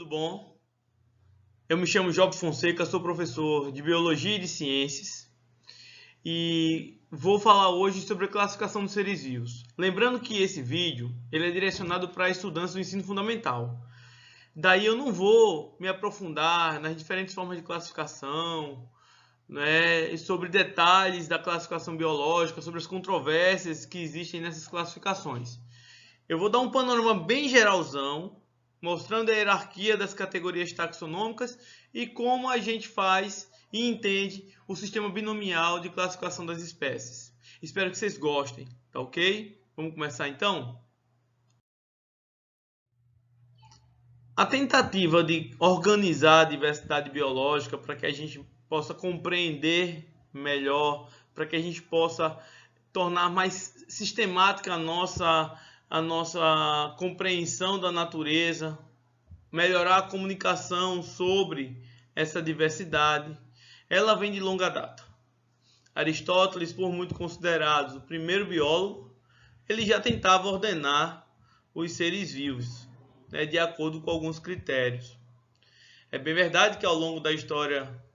bom? Eu me chamo Job Fonseca, sou professor de Biologia e de Ciências e vou falar hoje sobre a classificação dos seres vivos. Lembrando que esse vídeo ele é direcionado para estudantes do ensino fundamental. Daí eu não vou me aprofundar nas diferentes formas de classificação, né, e sobre detalhes da classificação biológica, sobre as controvérsias que existem nessas classificações. Eu vou dar um panorama bem geralzão, mostrando a hierarquia das categorias taxonômicas e como a gente faz e entende o sistema binomial de classificação das espécies. Espero que vocês gostem, tá ok? Vamos começar então? A tentativa de organizar a diversidade biológica para que a gente possa compreender melhor, para que a gente possa tornar mais sistemática a nossa compreensão da natureza, melhorar a comunicação sobre essa diversidade, ela vem de longa data. Aristóteles, por muito considerado o primeiro biólogo, ele já tentava ordenar os seres vivos, né, de acordo com alguns critérios. É bem verdade que ao longo da história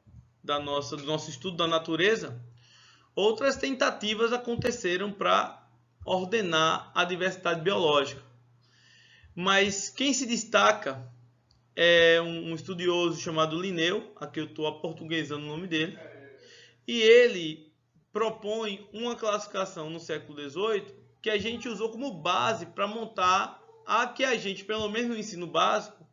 do nosso estudo da natureza, outras tentativas aconteceram para ordenar a diversidade biológica. Mas quem se destaca é um estudioso chamado Linneu, aqui eu estou aportuguesando o nome dele, e ele propõe uma classificação no século XVIII que a gente usou como base para montar a que a gente, pelo menos no ensino básico,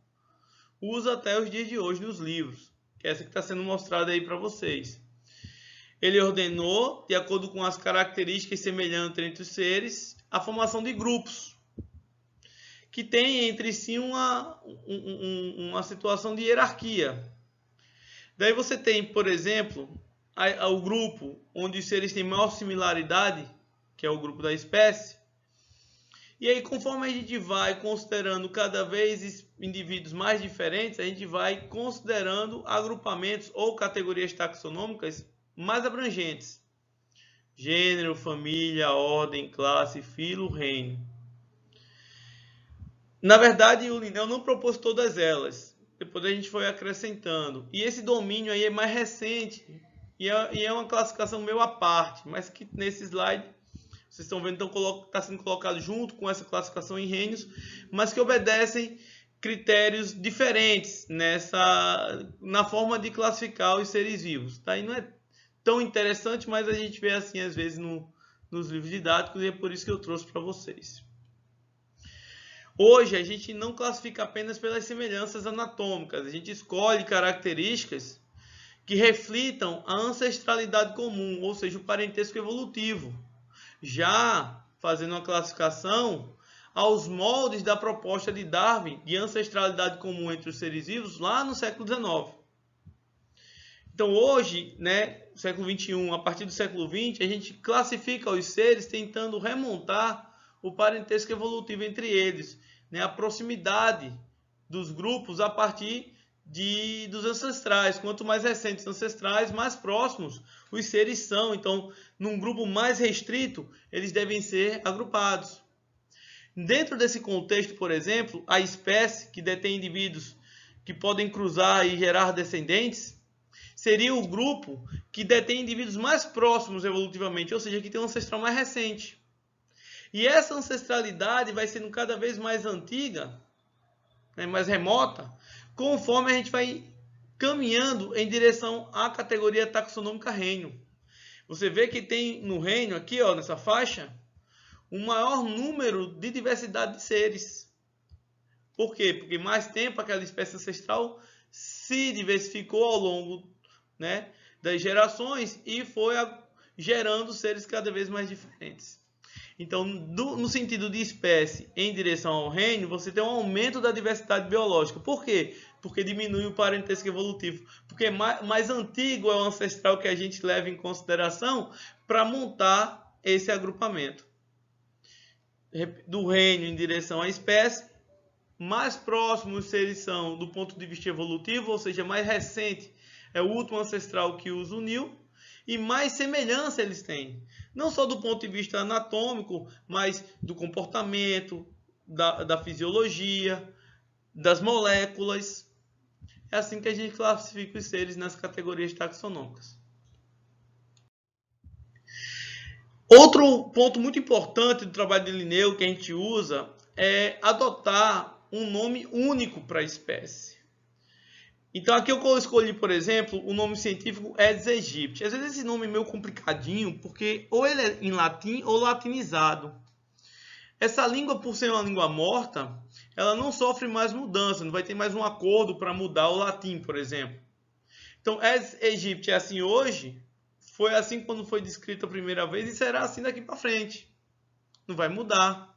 usa até os dias de hoje nos livros, que é essa que está sendo mostrada aí para vocês. Ele ordenou, de acordo com as características semelhantes entre os seres, a formação de grupos, que tem entre si uma situação de hierarquia. Daí você tem, por exemplo, o grupo onde os seres têm maior similaridade, que é o grupo da espécie. E aí, conforme a gente vai considerando cada vez indivíduos mais diferentes, a gente vai considerando agrupamentos ou categorias taxonômicas mais abrangentes: gênero, família, ordem, classe, filo, reino. Na verdade, o Linneu não propôs todas elas. Depois a gente foi acrescentando. E esse domínio aí é mais recente e é uma classificação meio à parte, mas que nesse slide vocês estão vendo então está sendo colocado junto com essa classificação em reinos, mas que obedecem critérios diferentes na forma de classificar os seres vivos. Tá? E não é tão interessante, mas a gente vê assim às vezes nos livros didáticos, e é por isso que eu trouxe para vocês. Hoje a gente não classifica apenas pelas semelhanças anatômicas, a gente escolhe características que reflitam a ancestralidade comum, ou seja, o parentesco evolutivo, já fazendo uma classificação aos moldes da proposta de Darwin de ancestralidade comum entre os seres vivos lá no século XIX. Então hoje, né, século XXI, a partir do século XX, a gente classifica os seres tentando remontar o parentesco evolutivo entre eles, né, a proximidade dos grupos a partir dos ancestrais. Quanto mais recentes os ancestrais, mais próximos os seres são. Então, num grupo mais restrito, eles devem ser agrupados. Dentro desse contexto, por exemplo, a espécie que detém indivíduos que podem cruzar e gerar descendentes seria o grupo que detém indivíduos mais próximos evolutivamente, ou seja, que tem um ancestral mais recente. E essa ancestralidade vai sendo cada vez mais antiga, né, mais remota, conforme a gente vai caminhando em direção à categoria taxonômica reino. Você vê que tem no reino, aqui ó, nessa faixa, um maior número de diversidade de seres. Por quê? Porque mais tempo aquela espécie ancestral se diversificou ao longo, né, das gerações e foi gerando seres cada vez mais diferentes. Então, no sentido de espécie em direção ao reino, você tem um aumento da diversidade biológica. Por quê? Porque diminui o parentesco evolutivo. Porque mais antigo é o ancestral que a gente leva em consideração para montar esse agrupamento. Do reino em direção à espécie, mais próximos os seres são do ponto de vista evolutivo, ou seja, mais recente é o último ancestral que os uniu, e mais semelhança eles têm. Não só do ponto de vista anatômico, mas do comportamento, da fisiologia, das moléculas. É assim que a gente classifica os seres nas categorias taxonômicas. Outro ponto muito importante do trabalho de Linneu que a gente usa é adotar um nome único para a espécie. Então aqui eu escolhi, por exemplo, o nome científico Aedes aegypti. Às vezes esse nome é meio complicadinho, porque ou ele é em latim ou latinizado. Essa língua, por ser uma língua morta, ela não sofre mais mudança, não vai ter mais um acordo para mudar o latim, por exemplo. Então, Aedes aegypti é assim hoje, foi assim quando foi descrito a primeira vez e será assim daqui para frente. Não vai mudar.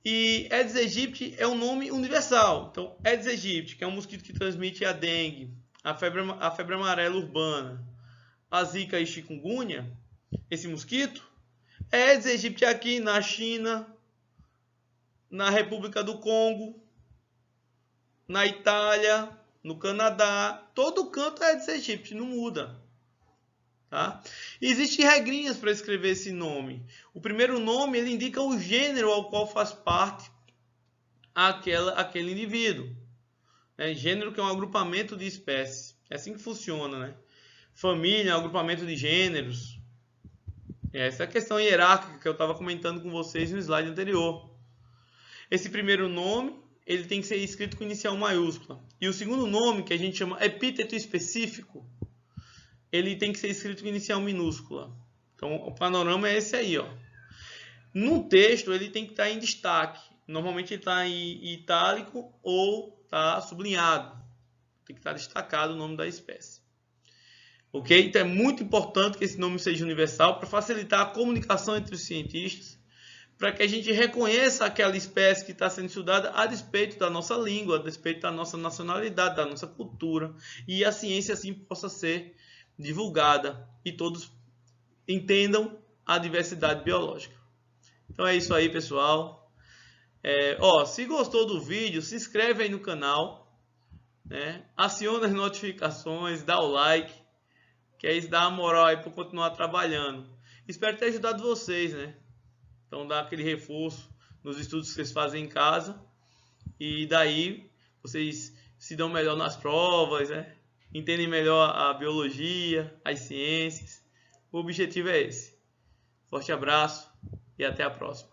E Aedes aegypti é um nome universal. Então, Aedes aegypti, que é um mosquito que transmite a dengue, a febre amarela urbana, a zika e chikungunya, esse mosquito, é Aedes aegypti aqui na China, na República do Congo, na Itália, no Canadá, todo canto é Aedes aegypti, não muda. Tá? Existem regrinhas para escrever esse nome. O primeiro nome ele indica o gênero ao qual faz parte aquele indivíduo. Gênero que é um agrupamento de espécies. É assim que funciona. Né? Família é um agrupamento de gêneros. Essa é a questão hierárquica que eu estava comentando com vocês no slide anterior. Esse primeiro nome ele tem que ser escrito com inicial maiúscula. E o segundo nome, que a gente chama epíteto específico, ele tem que ser escrito com inicial minúscula. Então, o panorama é esse aí. Ó. No texto, ele tem que estar em destaque. Normalmente, ele está em itálico ou está sublinhado. Tem que estar destacado o nome da espécie. Ok? Então, é muito importante que esse nome seja universal para facilitar a comunicação entre os cientistas, para que a gente reconheça aquela espécie que está sendo estudada a despeito da nossa língua, a despeito da nossa nacionalidade, da nossa cultura, e a ciência assim possa ser divulgada e todos entendam a diversidade biológica. Então é isso aí, pessoal. Se gostou do vídeo, se inscreve aí no canal, né? Aciona as notificações, dá o like, que é isso dá uma moral aí para continuar trabalhando. Espero ter ajudado vocês, né? Então dá aquele reforço nos estudos que vocês fazem em casa e daí vocês se dão melhor nas provas, né? Entendem melhor a biologia, as ciências. O objetivo é esse. Forte abraço e até a próxima.